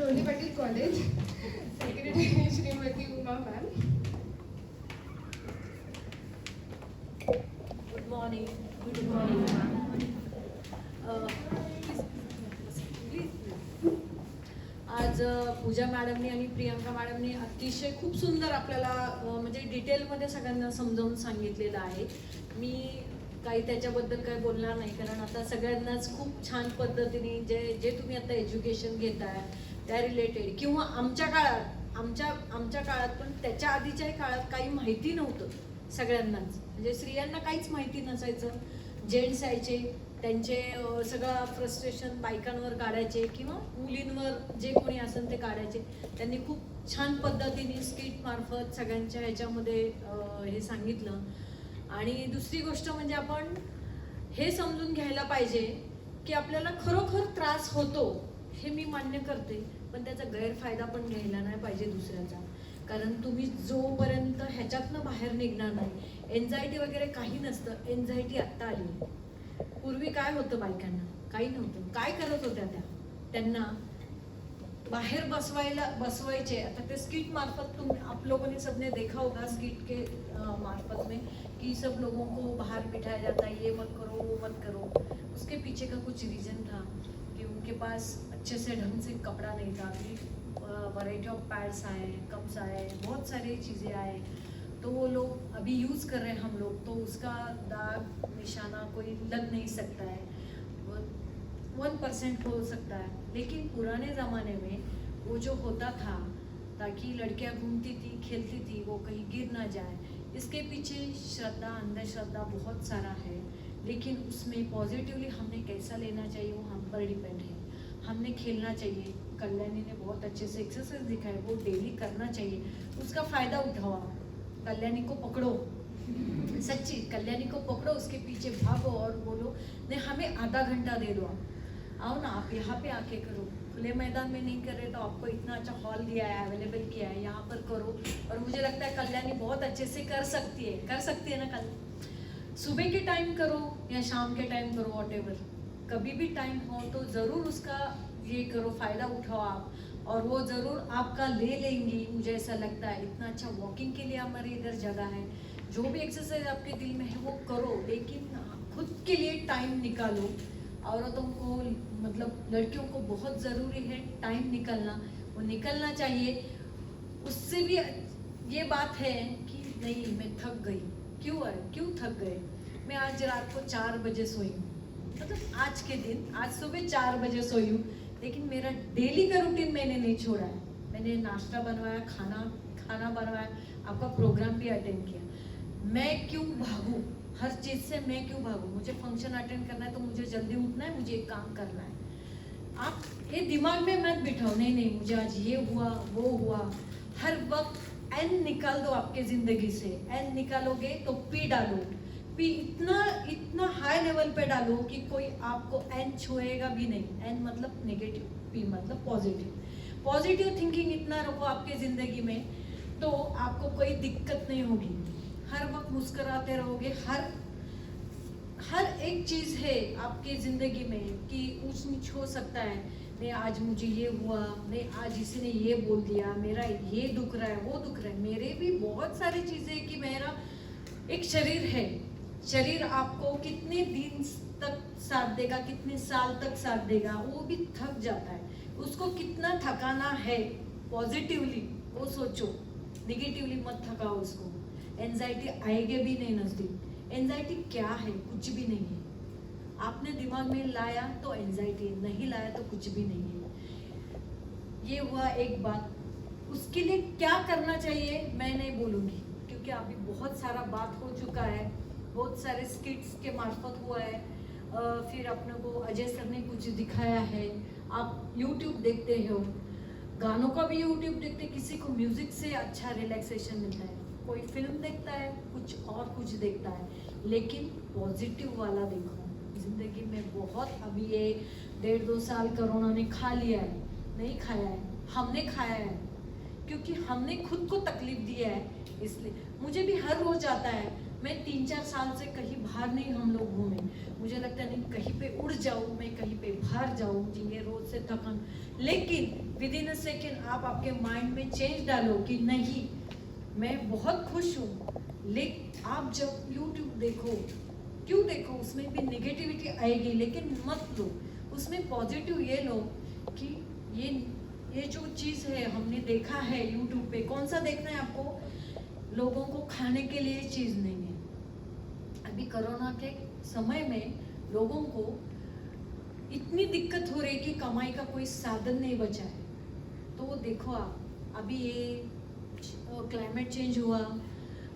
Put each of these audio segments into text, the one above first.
ढोली Patil college, secretary Shrimati Uma ma'am. Good morning. Good morning. आज पूजा मॅडमनी आणि प्रियंका मॅडमनी अतिशय खूप सुंदर आपल्याला म्हणजे डिटेलमध्ये सगळ्यांना समजावून सांगितलेलं आहे. मी काही त्याच्याबद्दल काही बोलणार नाही, कारण आता सगळ्यांनाच खूप छान पद्धतीने जे तुम्ही आता एज्युकेशन घेताय त्या रिलेटेड, किंवा आमच्या काळात पण त्याच्या आधीच्याही काळात काही माहिती नव्हतं सगळ्यांनाच. म्हणजे स्त्रियांना काहीच माहिती नसायचं. जेंट्स यायचे, त्यांचे सगळं फ्रस्ट्रेशन बायकांवर काढायचे किंवा मुलींवर जे कोणी असेल ते काढायचे. त्यांनी खूप छान पद्धतीने स्किट मार्फत सगळ्यांच्या ह्याच्यामध्ये हे सांगितलं. आणि दुसरी गोष्ट म्हणजे आपण हे समजून घ्यायला पाहिजे की आपल्याला खरोखर त्रास होतो हे मी मान्य करते, पण त्याचा गैरफायदा पण घ्यायला नाही पाहिजे दुसऱ्याचा. कारण तुम्ही जोपर्यंत ह्याच्यातनं बाहेर निघणार नाही, एन्झायटी वगैरे काही नसतं. एन्झायटी आत्ता आली. पूर्वी काय होतं, बायकांना काही नव्हतं. काय करत होत्या त्यांना बाहेर बसवायचे. आता ते स्किट मार्फत आप लोगों ने सबने देखा होगा स्किट के मार्फत में कि सब लोगों को बाहर बिठाया जाता है, ये मत करो वो मत करो. उसके पीछे का कुछ रीज़न था कि उनके पास अच्छे से ढंग से कपड़ा नहीं था. वैरायटी ऑफ पैड्स आए, कप्स आए, बहुत सारी चीज़ें आए, तो वो लोग अभी यूज़ कर रहे हैं हम लोग, तो उसका दाग निशाना कोई लग नहीं सकता है. 1% हो सकता है. लेकिन पुराने ज़माने में वो जो होता था, ताकि लड़कियां घूमती थी, खेलती थी, वो कहीं गिर ना जाए. इसके पीछे श्रद्धा, अंधश्रद्धा बहुत सारा है, लेकिन उसमें पॉजिटिवली हमने कैसा लेना चाहिए वो हम पर डिपेंड है. हमने खेलना चाहिए. कल्याणी ने बहुत अच्छे से एक्सरसाइज दिखाई, वो डेली करना चाहिए. उसका फ़ायदा उठाओ. कल्याणी को पकड़ो, सच्ची कल्याणी को पकड़ो, उसके पीछे भागो और बोलो नहीं हमें आधा घंटा दे दो. आओ ना, आप यहाँ पे आके करो. खुले मैदान में नहीं कर रहे तो आपको इतना अच्छा हॉल दिया है, अवेलेबल किया है, यहाँ पर करो. और मुझे लगता है कल्याणी बहुत अच्छे से कर सकती है ना. कल सुबह के टाइम करो या शाम के टाइम करो, वॉटेवर, कभी भी टाइम हो तो ज़रूर उसका ये करो, फ़ायदा उठाओ आप, और वो ज़रूर आपका ले लेंगी. मुझे ऐसा लगता है. इतना अच्छा वॉकिंग के लिए हमारे इधर जगह है. जो भी एक्सरसाइज आपके दिल में है वो करो, लेकिन खुद के लिए टाइम निकालो. औरतों को, मतलब लड़कियों को बहुत ज़रूरी है टाइम निकलना. वो निकलना चाहिए. उससे भी ये बात है कि नहीं मैं थक गई. क्यों थक गए? मैं आज रात को 4 बजे सोई हूँ, मतलब आज के दिन, आज सुबह 4 बजे सोई हूँ, लेकिन मेरा डेली का रूटीन मैंने नहीं छोड़ा है. मैंने नाश्ता बनवाया, खाना बनवाया, आपका प्रोग्राम भी अटेंड किया. मैं क्यों भागूं? हर चीज़ से मैं क्यों भागूं? मुझे फंक्शन अटेंड करना है तो मुझे जल्दी उठना है, मुझे एक काम करना है. आप ये दिमाग में मत बिठाओ नहीं मुझे आज ये हुआ वो हुआ. हर वक्त एन निकाल दो आपके ज़िंदगी से. एन निकालोगे तो पी डालो. पी इतना हाई लेवल पे डालो कि कोई आपको एन छुएगा भी नहीं. एन मतलब नेगेटिव, पी मतलब पॉजिटिव थिंकिंग इतना रखो आपके ज़िंदगी में, तो आपको कोई दिक्कत नहीं होगी. हर वक्त मुस्कुराते रहोगे. हर एक चीज़ है आपके ज़िंदगी में कि ऊंच नीच हो सकता है. नहीं आज मुझे ये हुआ, नहीं आज इसी ने ये बोल दिया, मेरा ये दुख रहा है वो दुख रहा है. मेरे भी बहुत सारी चीज़ें कि मेरा एक शरीर है. शरीर आपको कितने दिन तक साथ देगा, कितने साल तक साथ देगा, वो भी थक जाता है. उसको कितना थकाना है पॉजिटिवली वो सोचो, निगेटिवली मत थकाओ उसको. एंजाइटी आएगी भी नहीं नज़दीक. एंजाइटी क्या है? कुछ भी नहीं है. आपने दिमाग में लाया तो एंजाइटी, नहीं लाया तो कुछ भी नहीं है. ये हुआ एक बात. उसके लिए क्या करना चाहिए मैं नहीं बोलूँगी, क्योंकि अभी बहुत सारा बात हो चुका है, बहुत सारे स्किट्स के मार्फत हुआ है. फिर अपने को अजय सर ने कुछ दिखाया है. आप यूट्यूब देखते हो, गानों का भी यूट्यूब देखते. किसी को म्यूज़िक से अच्छा रिलैक्सेशन मिलता है, कोई फिल्म देखता है, कुछ देखता है, लेकिन पॉजिटिव वाला देखो. ज़िंदगी में बहुत अभी ये 1.5-2 साल कोरोना ने खा लिया है. नहीं खाया है, हमने खाया है, क्योंकि हमने खुद को तकलीफ दिया है. इसलिए मुझे भी हर रोज आता है, मैं 3-4 साल से कहीं बाहर नहीं हम लोग घूमे। मुझे लगता नहीं कहीं पे उड़ जाऊँ, मैं कहीं पे बाहर जाऊँ, जिन्हें रोज से थकन, लेकिन विद इन अ सेकेंड आप आपके माइंड में चेंज डालो कि नहीं मैं बहुत खुश हूँ। लेकिन आप जब यूट्यूब देखो, क्यों देखो, उसमें भी नेगेटिविटी आएगी, लेकिन मत लो, उसमें पॉजिटिव ये लो कि ये जो चीज़ है हमने देखा है यूट्यूब पे, कौन सा देखना है आपको, लोगों को खाने के लिए चीज़ नहीं है। अभी कोरोना के समय में लोगों को इतनी दिक्कत हो रही कि कमाई का कोई साधन नहीं बचा है। तो देखो आप अभी ये क्लाइमेट चेंज हुआ,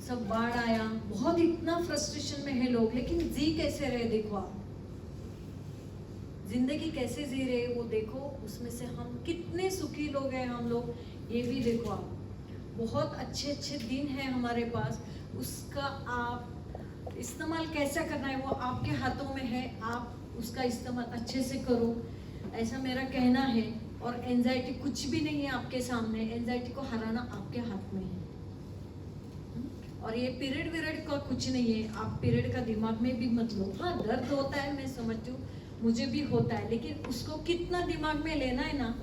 सब बाढ़ आया, बहुत इतना फ्रस्ट्रेशन में है लोग, लेकिन जी कैसे रहे, देखो आप जिंदगी कैसे जी रहे वो देखो, उसमें से हम कितने सुखी लोग हैं हम लोग, ये भी देखो आप। बहुत अच्छे अच्छे दिन हैं हमारे पास, उसका आप इस्तेमाल कैसा करना है वो आपके हाथों में है, आप उसका इस्तेमाल अच्छे से करो, ऐसा मेरा कहना है। और एंजाइटी कुछ भी नहीं है आपके सामने, एंजाइटी को हराना आपके हाथ में है। और ये पीरियड का कुछ नहीं है, आप पीरियड का दिमाग में भी मत लो। हाँ दर्द होता है, मैं समझती हूँ, मुझे भी होता है, लेकिन उसको कितना दिमाग में लेना है ना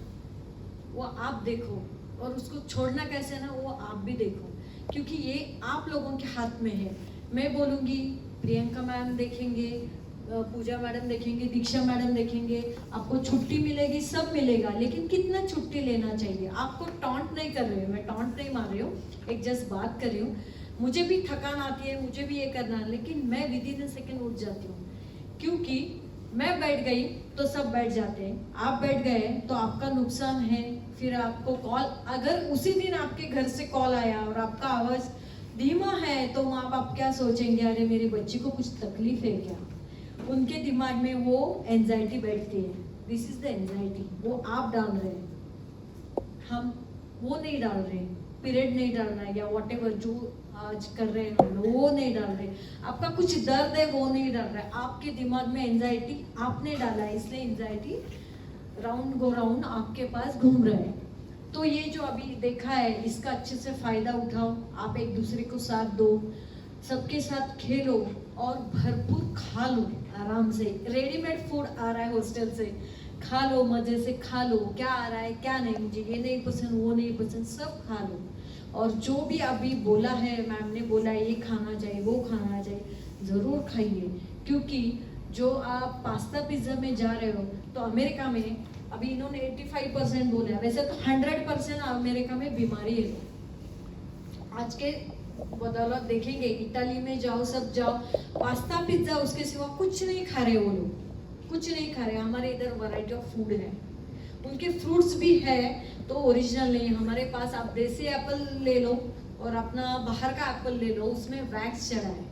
वो आप देखो, और उसको छोड़ना कैसे ना वो आप भी देखो, क्योंकि ये आप लोगों के हाथ में है। मैं बोलूँगी प्रियंका मैम देखेंगे, पूजा मैडम देखेंगे, दीक्षा मैडम देखेंगे, आपको छुट्टी मिलेगी, सब मिलेगा, लेकिन कितना छुट्टी लेना चाहिए। आपको टॉन्ट नहीं कर रही हूँ मैं, टॉन्ट नहीं मार रही हूँ, एक जस्ट बात कर रही हूँ। मुझे भी थकान आती है, मुझे भी ये करना है, लेकिन मैं विद इन अ सेकेंड उठ जाती हूँ, क्योंकि मैं बैठ गई तो सब बैठ जाते हैं, आप बैठ गए तो आपका नुकसान है। फिर आपको कॉल, अगर उसी दिन आपके घर से कॉल आया और आपका आवाज़ धीमा है तो माँ बाप क्या सोचेंगे, अरे मेरी बच्ची को कुछ तकलीफ है क्या, उनके दिमाग में वो एंजाइटी बैठती है। दिस इज द एंजाइटी, वो आप डाल रहे हैं, हम वो नहीं डाल रहे, पीरियड नहीं डाल रहा है, या वॉट एवर जो आज कर रहे हैं हम लोग वो नहीं डाल रहे, आपका कुछ दर्द है वो नहीं डाल रहा है, आपके दिमाग में एंजाइटी आपने डाला है, इसलिए एंजाइटी राउंड गो राउंड आपके पास घूम रहे हैं। तो ये जो अभी देखा है इसका अच्छे से फायदा उठाओ, आप एक दूसरे को साथ दो, सबके साथ खेलो और भरपूर खा लो आराम से। रेडीमेड फूड आ रहा है हॉस्टल से, खा लो, मजे से खा लो, क्या आ रहा है क्या नहीं, मुझे ये नहीं पसंद वो नहीं पसंद, सब खा लो। और जो भी अभी बोला है मैम ने बोला ये खाना चाहिए वो खाना चाहिए, ज़रूर खाइए, क्योंकि जो आप पास्ता पिज्ज़ा में जा रहे हो तो अमेरिका में अभी इन्होंने 85% बोला है, वैसे तो 100% अमेरिका में बीमारी है। आज के बदौलत देखेंगे इटाली में जाओ, सब जाओ, पास्ता पिज्ज़ा उसके सिवा कुछ नहीं खा रहे वो लोग, कुछ नहीं खा रहे। हमारे इधर वैरायटी ऑफ फूड है, उनके फ्रूट्स भी है तो ओरिजिनल नहीं। हमारे पास आप देसी एप्पल ले लो और अपना बाहर का एप्पल ले लो, उसमें वैक्स चढ़ा है।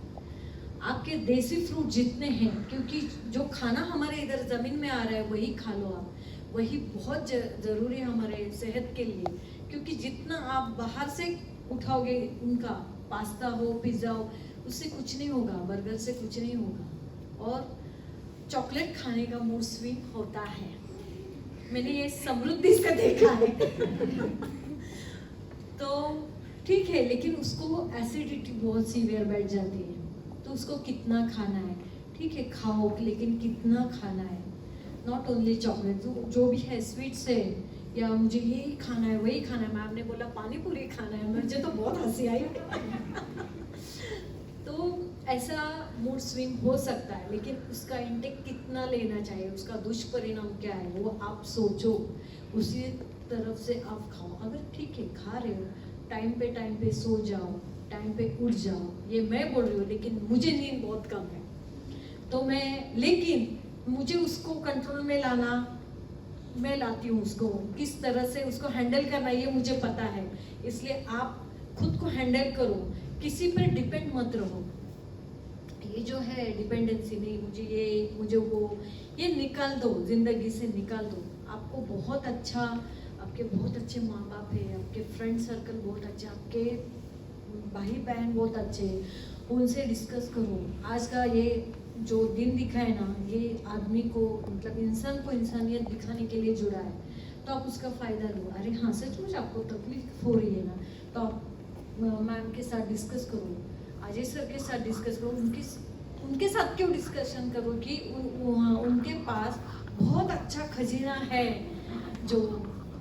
आपके देसी फ्रूट जितने हैं, क्योंकि जो खाना हमारे इधर ज़मीन में आ रहा है वही खा लो आप, वही बहुत ज़रूरी है हमारे सेहत के लिए, क्योंकि जितना आप बाहर से उठाओगे उनका पास्ता हो पिज़्ज़ा हो, उससे कुछ नहीं होगा, बर्गर से कुछ नहीं होगा। और चॉकलेट खाने का मूड स्विंग होता है, मैंने ये समृद्धि से देखा है तो ठीक है, लेकिन उसको एसिडिटी बहुत सीवियर बैठ जाती है, तो उसको कितना खाना है, ठीक है खाओ, लेकिन कितना खाना है। नॉट ओनली चॉकलेट, जो भी है स्वीट्स है, या मुझे यही खाना है वही खाना है, मैम ने बोला पानी पूरी खाना है, मुझे तो बहुत हंसी आई तो ऐसा मूड स्विंग हो सकता है, लेकिन उसका इंटेक कितना लेना चाहिए, उसका दुष्परिणाम क्या है वो आप सोचो, उसी तरफ से आप खाओ। अगर ठीक है खा रहे हो, टाइम पे सो जाओ, टाइम पे उठ जाओ, ये मैं बोल रही हूँ, लेकिन मुझे नींद बहुत कम है तो लेकिन मुझे उसको कंट्रोल में लाना, मैं लाती हूँ उसको, किस तरह से उसको हैंडल करना ये मुझे पता है, इसलिए आप खुद को हैंडल करो, किसी पर डिपेंड मत रहो। ये जो है डिपेंडेंसी नहीं, मुझे वो, ये निकाल दो, जिंदगी से निकाल दो। आपको बहुत अच्छा, आपके बहुत अच्छे माँ बाप है, आपके फ्रेंड सर्कल बहुत अच्छा, आपके भाई बहन बहुत अच्छे, उनसे डिस्कस करो। आज का ये जो दिन दिखा है ना, ये आदमी को, मतलब इंसान को इंसानियत दिखाने के लिए जुड़ा है, तो आप उसका फ़ायदा लो। अरे हाँ सचमुच आपको तकलीफ हो रही है ना, तो आप मैम के साथ डिस्कस करो, अजय सर के साथ डिस्कस करो, उनके साथ क्यों डिस्कशन करो कि उनके पास बहुत अच्छा खजीना है, जो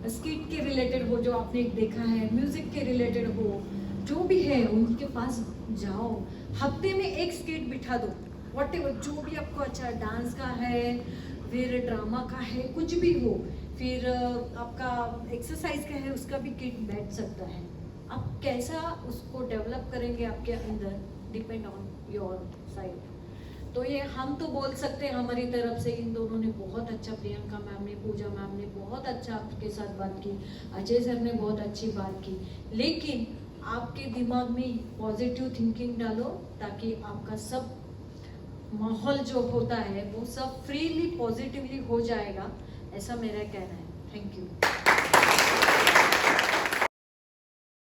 स्किट के रिलेटेड हो, जो आपने देखा है, म्यूजिक के रिलेटेड हो, जो भी है उनके पास जाओ, हफ्ते में एक स्किट बिठा दो, व्हाटएवर जो भी आपको अच्छा, डांस का है, फिर ड्रामा का है, कुछ भी हो, फिर आपका एक्सरसाइज का है, उसका भी किट बैठ सकता है। आप कैसा उसको डेवलप करेंगे आपके अंदर, डिपेंड ऑन योर साइड। तो ये हम तो बोल सकते हैं हमारी तरफ से, इन दोनों ने बहुत अच्छा, प्रियंका मैम ने, पूजा मैम ने बहुत अच्छा आपके साथ बात की, अजय सर ने बहुत अच्छी बात की, लेकिन आपके दिमाग में पॉजिटिव थिंकिंग डालो, ताकि आपका सब माहौल जो होता है वो सब फ्रीली पॉजिटिवली हो जाएगा, ऐसा मेरा कहना है। Thank you.